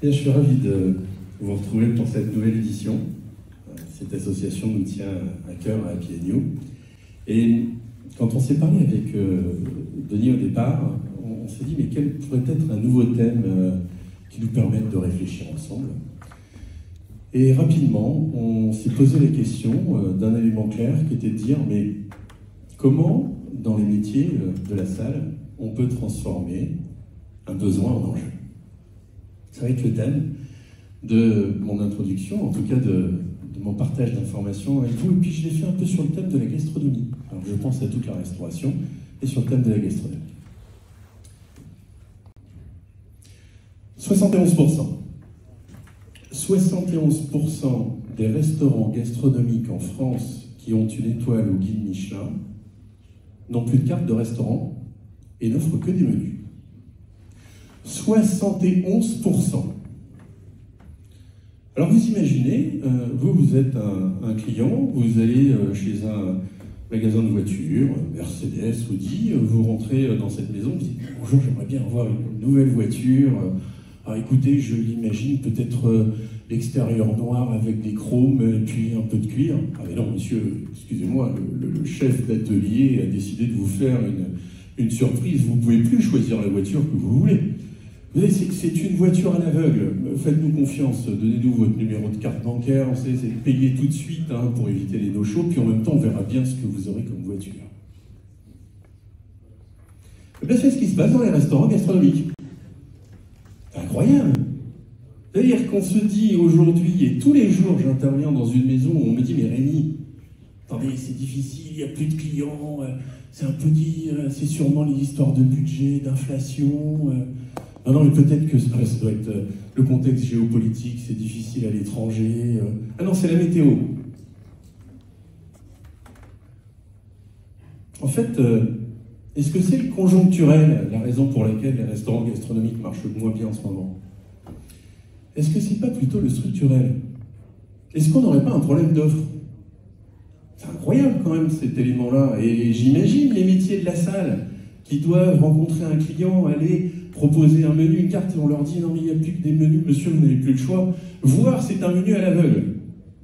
Bien, je suis ravi de vous retrouver pour cette nouvelle édition. Cette association nous tient à cœur à Happy & You. Et quand on s'est parlé avec Denis au départ, on s'est dit mais quel pourrait être un nouveau thème qui nous permette de réfléchir ensemble. Et rapidement, on s'est posé la question d'un élément clair qui était de dire mais comment, dans les métiers de la salle, on peut transformer un besoin en enjeu. Ça va être le thème de mon introduction, en tout cas de mon partage d'informations avec vous. Et puis je l'ai fait un peu sur le thème de la gastronomie. Alors je pense à toute la restauration et sur le thème de la gastronomie. 71%. 71% des restaurants gastronomiques en France qui ont une étoile au guide Michelin n'ont plus de carte de restaurant et n'offrent que des menus. 71%. Alors vous imaginez, vous êtes un client, vous allez chez un magasin de voitures, Mercedes, Audi, vous rentrez dans cette maison, vous dites « Bonjour, j'aimerais bien avoir une nouvelle voiture. Alors écoutez, je l'imagine peut-être l'extérieur noir avec des chromes et puis un peu de cuir. » Ah mais non monsieur, excusez-moi, le chef d'atelier a décidé de vous faire une surprise, vous ne pouvez plus choisir la voiture que vous voulez. Vous savez, c'est une voiture à l'aveugle. Faites-nous confiance, donnez-nous votre numéro de carte bancaire, c'est payer tout de suite pour éviter les no-shows, puis en même temps on verra bien ce que vous aurez comme voiture. Et bien c'est ce qui se passe dans les restaurants gastronomiques. C'est incroyable. C'est-à-dire qu'on se dit aujourd'hui, et tous les jours j'interviens dans une maison où on me dit mais Rémi, attendez, c'est difficile, il n'y a plus de clients, c'est un peu dit, c'est sûrement les histoires de budget, d'inflation. Non, mais peut-être que ça doit être le contexte géopolitique, c'est difficile à l'étranger. Ah non, c'est la météo. En fait, est-ce que c'est le conjoncturel, la raison pour laquelle les restaurants gastronomiques marchent moins bien en ce moment? Est-ce que c'est pas plutôt le structurel? Est-ce qu'on n'aurait pas un problème d'offre? C'est incroyable quand même cet élément-là. Et j'imagine les métiers de la salle qui doivent rencontrer un client, aller proposer un menu, une carte, et on leur dit « Non mais il n'y a plus que des menus, monsieur, vous n'avez plus le choix. » Voir, c'est un menu à l'aveugle.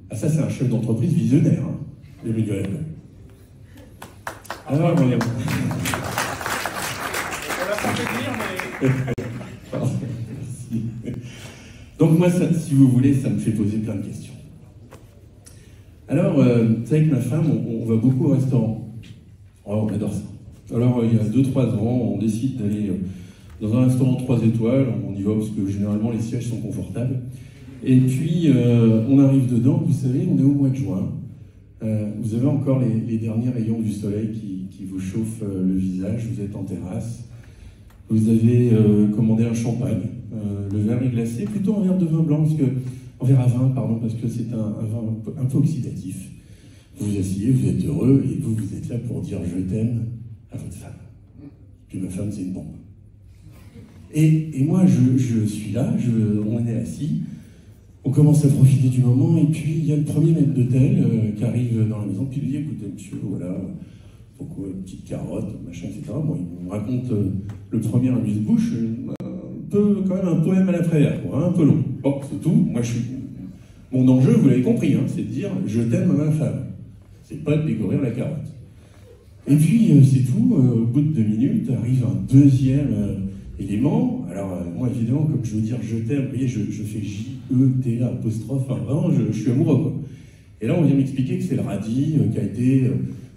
Ah ça, c'est un chef d'entreprise visionnaire, hein, les menus à l'aveugle. Alors, donc moi, ça, si vous voulez, ça me fait poser plein de questions. Alors, vous savez que ma femme, on va beaucoup au restaurant. Oh, on adore ça. Alors, il y a 2-3 ans, on décide d'aller dans un restaurant 3 étoiles. On y va parce que généralement, les sièges sont confortables. Et puis, on arrive dedans, vous savez, on est au mois de juin. Vous avez encore les derniers rayons du soleil qui vous chauffent le visage. Vous êtes en terrasse. Vous avez commandé un champagne. Le verre est glacé, plutôt un verre de vin blanc, un verre à vin, pardon, parce que c'est un vin un peu oxydatif. Vous vous asseyez, vous êtes heureux, et vous êtes là pour dire « je t'aime » à votre femme. Puis ma femme, c'est une bombe. Et moi, je suis là, on est assis, on commence à profiter du moment, et puis il y a le premier maître d'hôtel qui arrive dans la maison, puis il dit « écoutez, monsieur, voilà, pourquoi une petite carotte, machin, etc. » Bon, il me raconte le premier amuse-bouche, quand même un poème à la Prévert, un peu long. Bon, c'est tout. Moi, mon enjeu, vous l'avez compris, c'est de dire « je t'aime à ma femme ». C'est pas de découvrir la carotte. Et puis, c'est tout. Au bout de 2 minutes, arrive un deuxième élément. Alors, moi, évidemment, comme je veux dire « je t'aime », vous voyez, je fais J-E-T-A apostrophe. Enfin, vraiment, je suis amoureux, quoi. Et là, on vient m'expliquer que c'est le radis qui a été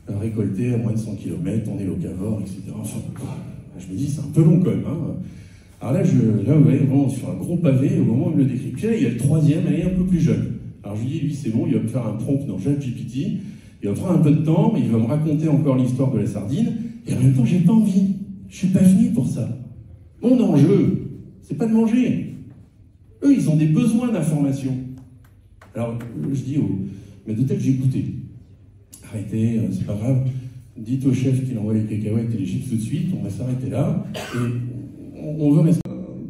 récolté à moins de 100 km en élocavore, etc. Enfin, je me dis, c'est un peu long, quand même, Alors là, vous voyez, vraiment sur un gros pavé, au moment où il me le décrit. Puis là, il y a le troisième, elle est un peu plus jeune. Alors je lui dis, lui, c'est bon, il va me faire un prompt dans ChatGPT, il va prendre un peu de temps, mais il va me raconter encore l'histoire de la sardine, et en même temps, j'ai pas envie. Je suis pas venu pour ça. Mon enjeu, c'est pas de manger. Eux, ils ont des besoins d'information. Alors, je dis au maître d'hôtel, j'ai écouté. Arrêtez, c'est pas grave. Dites au chef qu'il envoie les cacahuètes et les chips tout de suite, on va s'arrêter là, et on veut rester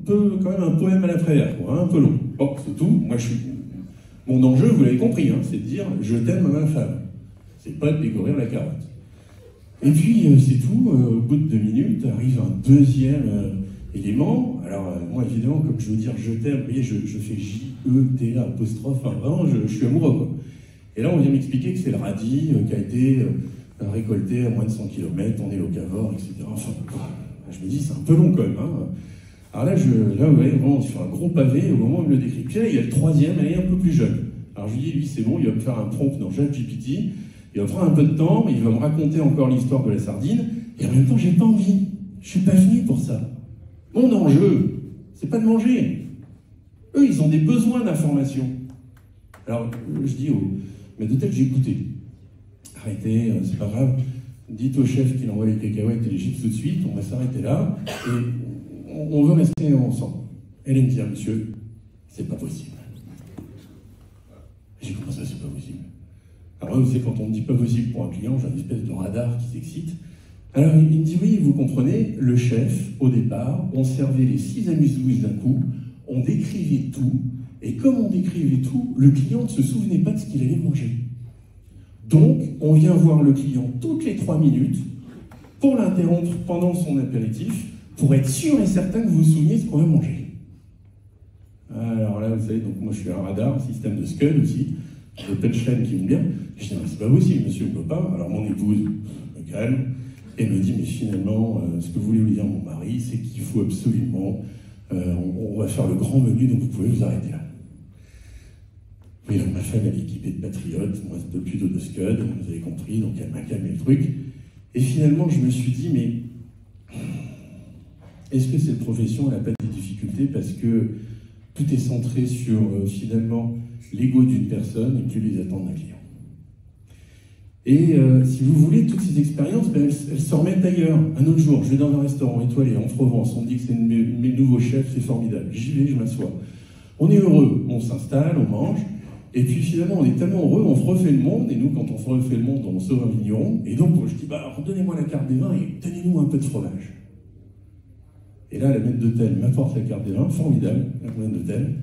quand même un poème à la Prévert, un peu long. Bon, c'est tout. Moi, mon enjeu, vous l'avez compris, c'est de dire « je t'aime à ma femme ». C'est pas de découvrir la carotte. Et puis, c'est tout. Au bout de 2 minutes, arrive un deuxième élément. Alors, moi, évidemment, comme je veux dire je t'aime, vous voyez, je fais J-E-T-A apostrophe, enfin, vraiment, je suis amoureux, quoi. Et là, on vient m'expliquer que c'est le radis qui a été récolté à moins de 100 km, on est locavore, etc. Enfin, je me dis, c'est un peu long quand même. Hein. Alors là, vous voyez, vraiment, sur un gros pavé, au moment où il me le décrit. Puis là, il y a le troisième, elle est un peu plus jeune. Alors je lui dis, lui, c'est bon, il va me faire un prompt dans ChatGPT, il va prendre un peu de temps, mais il va me raconter encore l'histoire de la sardine, et en même temps, j'ai pas envie. Je suis pas venu pour ça. Mon enjeu, c'est pas de manger. Eux, ils ont des besoins d'information. Alors, je dis aux maîtres d'hôtel, j'ai écouté. Arrêtez, c'est pas grave. Dites au chef qu'il envoie les cacahuètes et les chips tout de suite, on va s'arrêter là, et on veut rester ensemble. Elle me dit, monsieur, c'est pas possible. J'ai dit, comment ça, c'est pas possible? Alors là, vous savez, quand on me dit pas possible pour un client, j'ai une espèce de radar qui s'excite. Alors, il me dit, oui, vous comprenez, le chef, au départ, on servait les 6 amuse-bouches d'un coup, on décrivait tout, et comme on décrivait tout, le client ne se souvenait pas de ce qu'il allait manger. Donc, on vient voir le client toutes les 3 minutes pour l'interrompre pendant son apéritif, pour être sûr et certain que vous vous souveniez de ce qu'on va manger. Alors là, vous savez, donc moi je suis un radar, système de Scud aussi, de punchline qui vont bien. Je dis, c'est pas possible, monsieur le copain. Alors mon épouse me calme et me dit, mais finalement, ce que voulait vous dire mon mari, c'est qu'il faut absolument, on va faire le grand menu, donc vous pouvez vous arrêter là. Oui, donc ma femme, elle est équipée de Patriote, moi c'est plutôt de Scud, vous avez compris, donc elle m'a calmé le truc. Et finalement, je me suis dit, mais est-ce que cette profession, elle n'a pas des difficultés parce que tout est centré sur, finalement, l'ego d'une personne et plus les attentes d'un client. Et si vous voulez, toutes ces expériences, ben, elles se remettent ailleurs. Un autre jour, je vais dans un restaurant étoilé en Provence, on me dit que c'est mes nouveaux chefs, c'est formidable. J'y vais, je m'assois. On est heureux, on s'installe, on mange, et puis finalement, on est tellement heureux, on se refait le monde, et nous, quand on se refait le monde, on sauve un vigneron, et donc je dis, bah, donnez-moi la carte des vins et donnez-nous un peu de fromage. Et là, la maître d'hôtel m'apporte la carte des vins, formidable, la maître d'hôtel.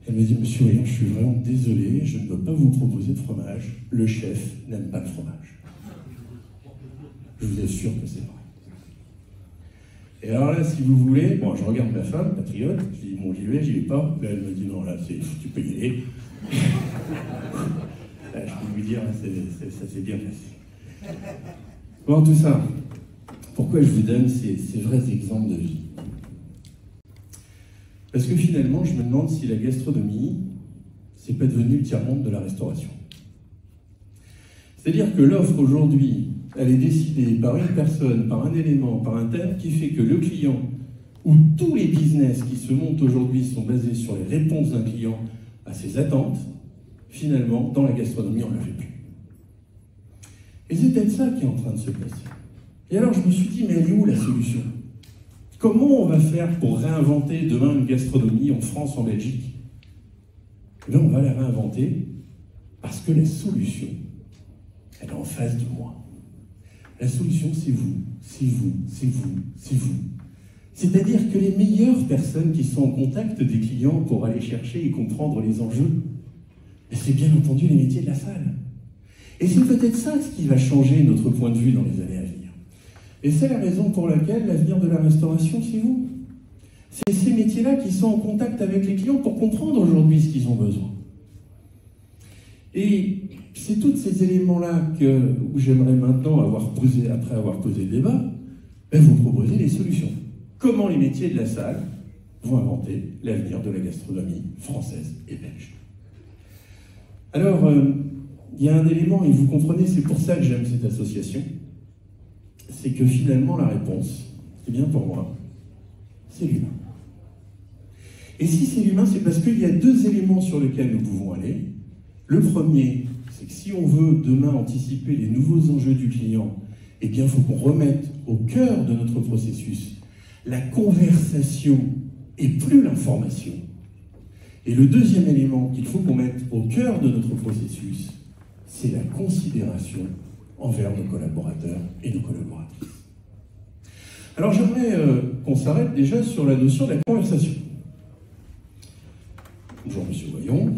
Elle me dit, monsieur Rayon, je suis vraiment désolé, je ne peux pas vous proposer de fromage. Le chef n'aime pas le fromage. Je vous assure que c'est vrai. Et alors là, si vous voulez, bon, je regarde ma femme, patriote, je dis, bon, j'y vais pas. Là, elle me dit, non, là, tu peux y aller. Là, je peux lui dire, ça s'est bien passé. Bon, tout ça, pourquoi je vous donne ces vrais exemples de vie? Parce que finalement, je me demande si la gastronomie, c'est pas devenu le tiers-monde de la restauration. C'est-à-dire que l'offre aujourd'hui, elle est décidée par une personne, par un élément, par un thème qui fait que le client, ou tous les business qui se montent aujourd'hui sont basés sur les réponses d'un client à ses attentes, finalement, dans la gastronomie, on ne le fait plus. Et c'est peut-être ça qui est en train de se passer. Et alors je me suis dit, mais elle est où la solution? Comment on va faire pour réinventer demain une gastronomie en France, en Belgique? Et là, on va la réinventer parce que la solution, elle est en face de moi. La solution, c'est vous, c'est vous, c'est vous, c'est vous. C'est-à-dire que les meilleures personnes qui sont en contact des clients pour aller chercher et comprendre les enjeux, c'est bien entendu les métiers de la salle. Et c'est peut-être ça ce qui va changer notre point de vue dans les années à venir. Et c'est la raison pour laquelle l'avenir de la restauration, c'est vous. C'est ces métiers-là qui sont en contact avec les clients pour comprendre aujourd'hui ce qu'ils ont besoin. Et c'est tous ces éléments-là où j'aimerais maintenant, après avoir posé le débat, vous proposer les solutions. Comment les métiers de la salle vont inventer l'avenir de la gastronomie française et belge. Alors, il y a un élément, et vous comprenez, c'est pour ça que j'aime cette association, c'est que finalement la réponse, c'est bien pour moi, c'est l'humain. Et si c'est l'humain, c'est parce qu'il y a 2 éléments sur lesquels nous pouvons aller. Le premier, c'est que si on veut demain anticiper les nouveaux enjeux du client, eh bien il faut qu'on remette au cœur de notre processus la conversation et plus l'information. Et le deuxième élément qu'il faut qu'on mette au cœur de notre processus, c'est la considération envers nos collaborateurs et nos collaboratrices. Alors j'aimerais qu'on s'arrête déjà sur la notion de la conversation. Bonjour Monsieur Voyon,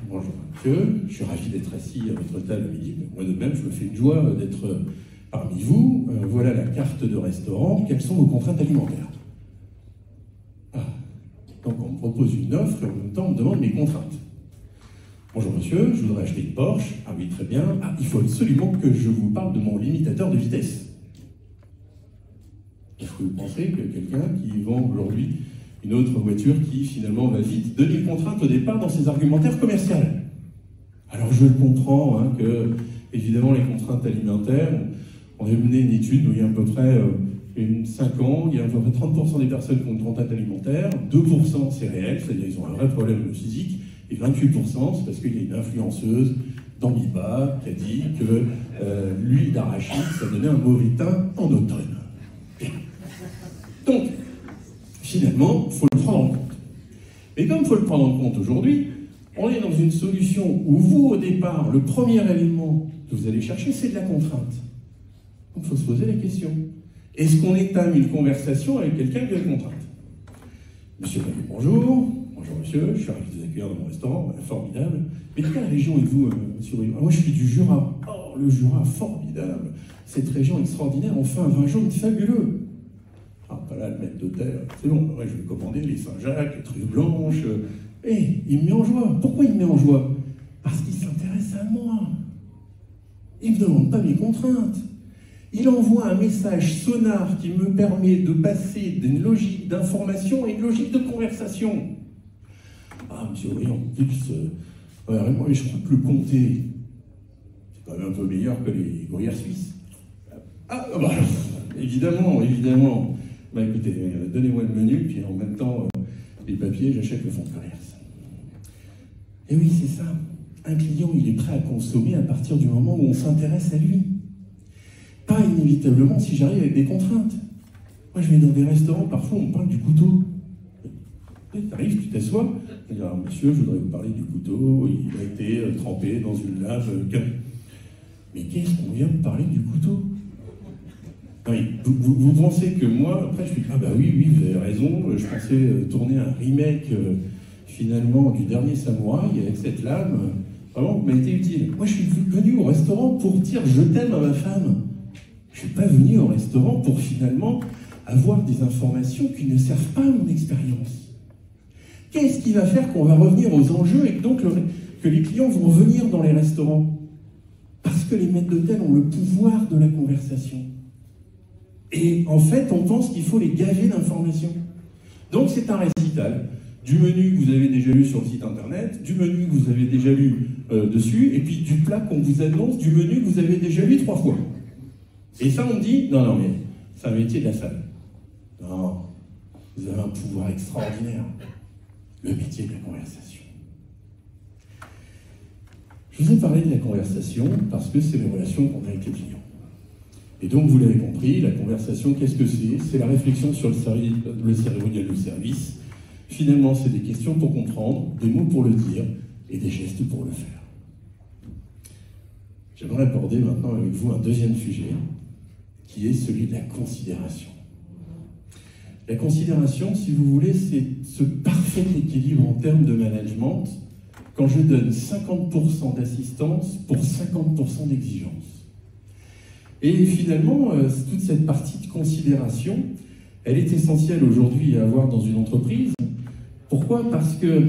bonjour Mathieu, je suis ravi d'être assis à votre table à midi. Moi de même, je me fais une joie d'être parmi vous. Voilà la carte de restaurant. Quelles sont vos contraintes alimentaires? propose une offre et en même temps on me demande mes contraintes. Bonjour monsieur, je voudrais acheter une Porsche. Ah oui, très bien. Ah, il faut absolument que je vous parle de mon limitateur de vitesse. Est-ce que vous pensez que quelqu'un qui vend aujourd'hui une autre voiture qui finalement va vite donner une contrainte au départ dans ses argumentaires commerciaux? Alors je comprends que, évidemment, les contraintes alimentaires, on a mené une étude où il y a à peu près 5 ans, il y a à peu près 30% des personnes qui ont une contrainte alimentaire, 2% c'est réel, c'est-à-dire qu'ils ont un vrai problème physique, et 28% c'est parce qu'il y a une influenceuse d'Ambiba qui a dit que l'huile d'arachide, ça donnait un mauvais teint en automne. Donc, finalement, il faut le prendre en compte. Et comme il faut le prendre en compte aujourd'hui, on est dans une solution où vous, au départ, le premier élément que vous allez chercher, c'est de la contrainte. Donc il faut se poser la question. Est-ce qu'on entame une conversation avec quelqu'un qui a une contrainte? Monsieur, bonjour. Bonjour monsieur, je suis ravi de vous accueillir dans mon restaurant, formidable. Mais de quelle région êtes-vous, monsieur? Moi je suis du Jura. Oh, le Jura, formidable. Cette région extraordinaire, on fait un vin jaune fabuleux. Ah, pas là, le maître d'hôtel, c'est bon, ouais, je vais commander les Saint-Jacques, les truffes blanches. Il me met en joie. Pourquoi il me met en joie? Parce qu'il s'intéresse à moi. Il ne me demande pas mes contraintes. Il envoie un message sonar qui me permet de passer d'une logique d'information à une logique de conversation. Ah, monsieur, oui, on me dit que moi, je crois que le comté, c'est quand même un peu meilleur que les gruyères suisses. Ah, bah, évidemment. Bah, écoutez, donnez-moi le menu, puis en même temps, les papiers, j'achète le fonds de commerce. Et oui, c'est ça. Un client, il est prêt à consommer à partir du moment où on s'intéresse à lui. Pas inévitablement si j'arrive avec des contraintes. Moi, je vais dans des restaurants, parfois on me parle du couteau. Tu arrives, tu t'assois, tu dis, alors, monsieur, je voudrais vous parler du couteau, il a été trempé dans une lave. Mais qu'est-ce qu'on vient me parler du couteau? Oui, vous pensez que moi, après je suis, ah bah oui, vous avez raison, je pensais tourner un remake finalement du dernier Samouraï avec cette lame, vraiment, m'a été utile. Moi je suis venu au restaurant pour dire je t'aime à ma femme. Je ne suis pas venu au restaurant pour finalement avoir des informations qui ne servent pas à mon expérience. Qu'est-ce qui va faire qu'on va revenir aux enjeux et que donc que les clients vont venir dans les restaurants? Parce que les maîtres d'hôtel ont le pouvoir de la conversation. Et en fait, on pense qu'il faut les gaver d'informations. Donc c'est un récital du menu que vous avez déjà lu sur le site internet, du menu que vous avez déjà lu dessus, et puis du plat qu'on vous annonce, du menu que vous avez déjà lu 3 fois. Et ça, on me dit, non, mais c'est un métier de la salle. Non, vous avez un pouvoir extraordinaire. Le métier de la conversation. Je vous ai parlé de la conversation parce que c'est les relations qu'on a avec les clients. Et donc, vous l'avez compris, la conversation, qu'est-ce que c'est? C'est la réflexion sur le cérémonial du service. Finalement, c'est des questions pour comprendre, des mots pour le dire et des gestes pour le faire. J'aimerais aborder maintenant avec vous un deuxième sujet, qui est celui de la considération. La considération, si vous voulez, c'est ce parfait équilibre en termes de management quand je donne 50% d'assistance pour 50% d'exigence. Et finalement, toute cette partie de considération, elle est essentielle aujourd'hui à avoir dans une entreprise. Pourquoi? Parce que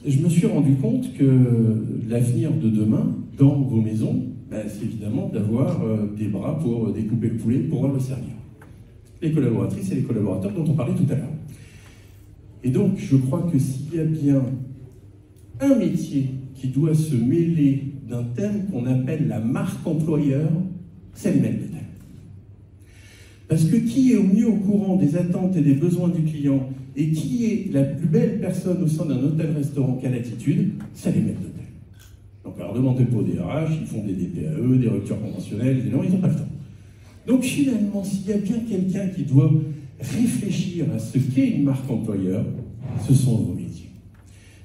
je me suis rendu compte que l'avenir de demain, dans vos maisons, c'est évidemment d'avoir des bras pour découper le poulet, pour pouvoir le servir. Les collaboratrices et les collaborateurs dont on parlait tout à l'heure. Et donc, je crois que s'il y a bien un métier qui doit se mêler d'un thème qu'on appelle la marque employeur, c'est le maître d'hôtel. Parce que qui est au mieux au courant des attentes et des besoins du client et qui est la plus belle personne au sein d'un hôtel-restaurant qu'a l'attitude, c'est les maîtres d'hôtel. Donc, alors demandez pas aux DRH, ils font des DPAE, des ruptures conventionnelles, ils n'ont pas le temps. Donc finalement, s'il y a bien quelqu'un qui doit réfléchir à ce qu'est une marque employeur, ce sont vos métiers.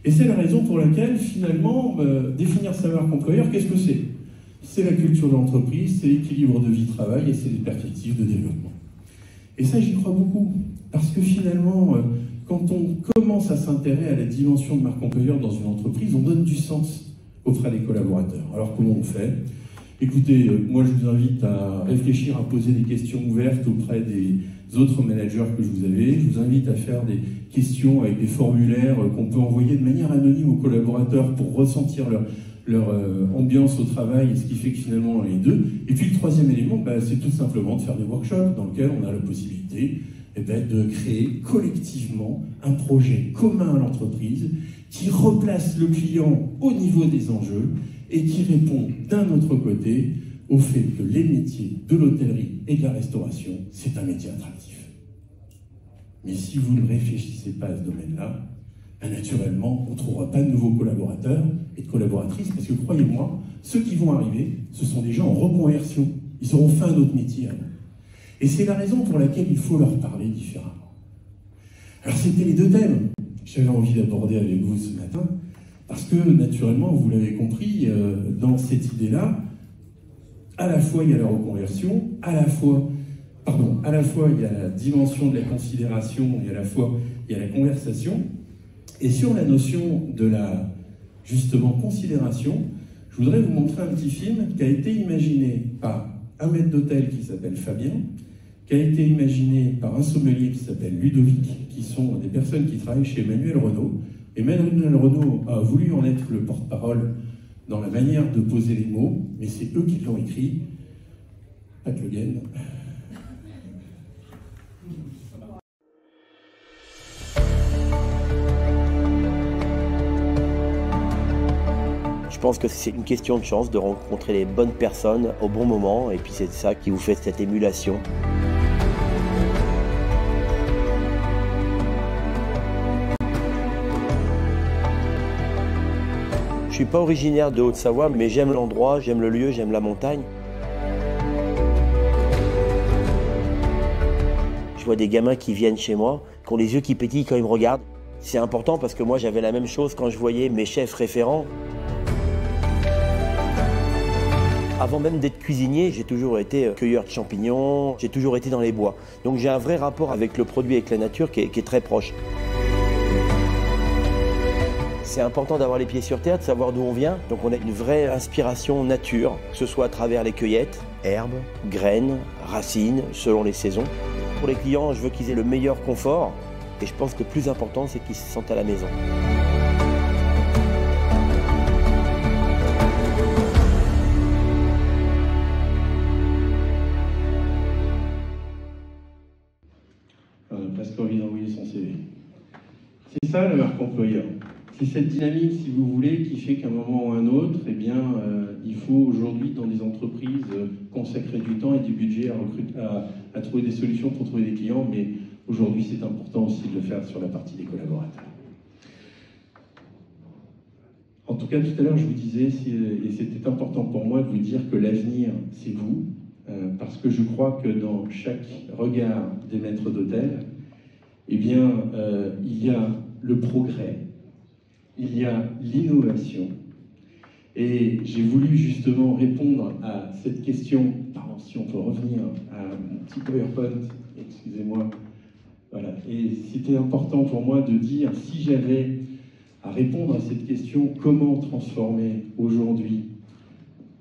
Et c'est la raison pour laquelle, finalement, définir sa marque employeur, qu'est-ce que c'est? C'est la culture de l'entreprise, c'est l'équilibre de vie-travail et c'est les perspectives de développement. Et ça, j'y crois beaucoup. Parce que finalement, quand on commence à s'intéresser à la dimension de marque employeur dans une entreprise, on donne du sens auprès des collaborateurs. Alors comment on fait? Écoutez, moi je vous invite à réfléchir, à poser des questions ouvertes auprès des autres managers que vous avez. Je vous invite à faire des questions avec des formulaires qu'on peut envoyer de manière anonyme aux collaborateurs pour ressentir leur ambiance au travail, et ce qui fait que finalement on est deux. Et puis le troisième élément, c'est tout simplement de faire des workshops dans lesquels on a la possibilité de créer collectivement un projet commun à l'entreprise qui replace le client au niveau des enjeux et qui répond d'un autre côté au fait que les métiers de l'hôtellerie et de la restauration, c'est un métier attractif. Mais si vous ne réfléchissez pas à ce domaine-là, naturellement, on ne trouvera pas de nouveaux collaborateurs et de collaboratrices, parce que croyez-moi, ceux qui vont arriver, ce sont des gens en reconversion. Ils auront fait un autre métier avant. Et c'est la raison pour laquelle il faut leur parler différemment. Alors c'était les deux thèmes que j'avais envie d'aborder avec vous ce matin, parce que naturellement, vous l'avez compris, dans cette idée-là, à la fois il y a la reconversion, à la fois il y a la dimension de la considération, et à la fois il y a la conversation. Et sur la notion de la, justement, considération, je voudrais vous montrer un petit film qui a été imaginé par un maître d'hôtel qui s'appelle Fabien, qui a été imaginé par un sommelier qui s'appelle Ludovic, qui sont des personnes qui travaillent chez Emmanuel Renaud. Emmanuel Renaud a voulu en être le porte-parole dans la manière de poser les mots, mais c'est eux qui l'ont écrit. Pat Le Guen. Je pense que c'est une question de chance de rencontrer les bonnes personnes au bon moment, et puis c'est ça qui vous fait cette émulation. Je suis pas originaire de Haute-Savoie, mais j'aime l'endroit, j'aime le lieu, j'aime la montagne. Je vois des gamins qui viennent chez moi, qui ont les yeux qui pétillent quand ils me regardent. C'est important parce que moi j'avais la même chose quand je voyais mes chefs référents. Avant même d'être cuisinier, j'ai toujours été cueilleur de champignons, j'ai toujours été dans les bois. Donc j'ai un vrai rapport avec le produit, avec la nature qui est très proche. C'est important d'avoir les pieds sur terre, de savoir d'où on vient. Donc on a une vraie inspiration nature, que ce soit à travers les cueillettes, herbes, graines, racines, selon les saisons. Pour les clients, je veux qu'ils aient le meilleur confort. Et je pense que le plus important, c'est qu'ils se sentent à la maison. Presque envie d'envoyer son CV. C'est ça la marque employeur. C'est cette dynamique, si vous voulez, qui fait qu'à un moment ou un autre, il faut aujourd'hui, dans des entreprises, consacrer du temps et du budget à trouver des solutions pour trouver des clients, mais aujourd'hui, c'est important aussi de le faire sur la partie des collaborateurs. En tout cas, tout à l'heure, je vous disais, et c'était important pour moi de vous dire que l'avenir, c'est vous, parce que je crois que dans chaque regard des maîtres d'hôtel, il y a le progrès, il y a l'innovation. Et j'ai voulu justement répondre à cette question, pardon, si on peut revenir à mon petit PowerPoint, excusez-moi. Voilà. Et c'était important pour moi de dire, si j'avais à répondre à cette question, comment transformer aujourd'hui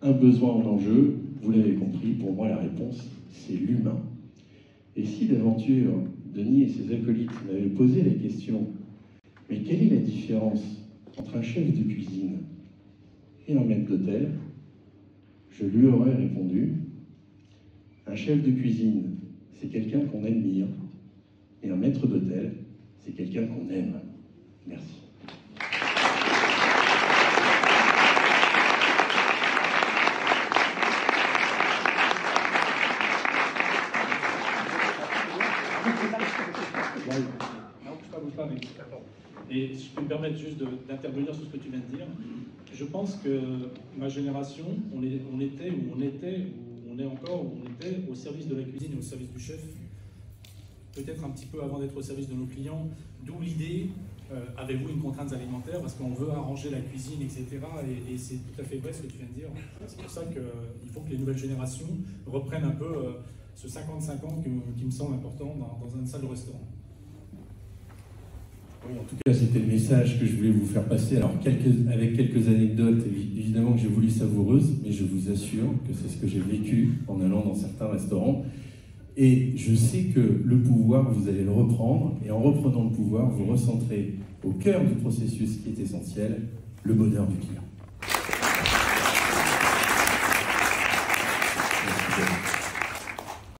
un besoin en enjeu, vous l'avez compris, pour moi la réponse, c'est l'humain. Et si d'aventure, Denis et ses acolytes m'avaient posé la question, mais quelle est la différence entre un chef de cuisine et un maître d'hôtel, je lui aurais répondu, un chef de cuisine, c'est quelqu'un qu'on admire, et un maître d'hôtel, c'est quelqu'un qu'on aime. Merci. Et si je peux me permettre juste d'intervenir sur ce que tu viens de dire, je pense que ma génération, on était au service de la cuisine et au service du chef, peut-être un petit peu avant d'être au service de nos clients, d'où l'idée, avez-vous une contrainte alimentaire, parce qu'on veut arranger la cuisine, etc. Et c'est tout à fait vrai ce que tu viens de dire. C'est pour ça qu'il faut que les nouvelles générations reprennent un peu ce 50-50 qui me semble important dans une salle de restaurant. Oui, en tout cas, c'était le message que je voulais vous faire passer. Alors, avec quelques anecdotes, évidemment que j'ai voulu savoureuses, mais je vous assure que c'est ce que j'ai vécu en allant dans certains restaurants. Et je sais que le pouvoir, vous allez le reprendre, et en reprenant le pouvoir, vous recentrez au cœur du processus qui est essentiel, le bonheur du client.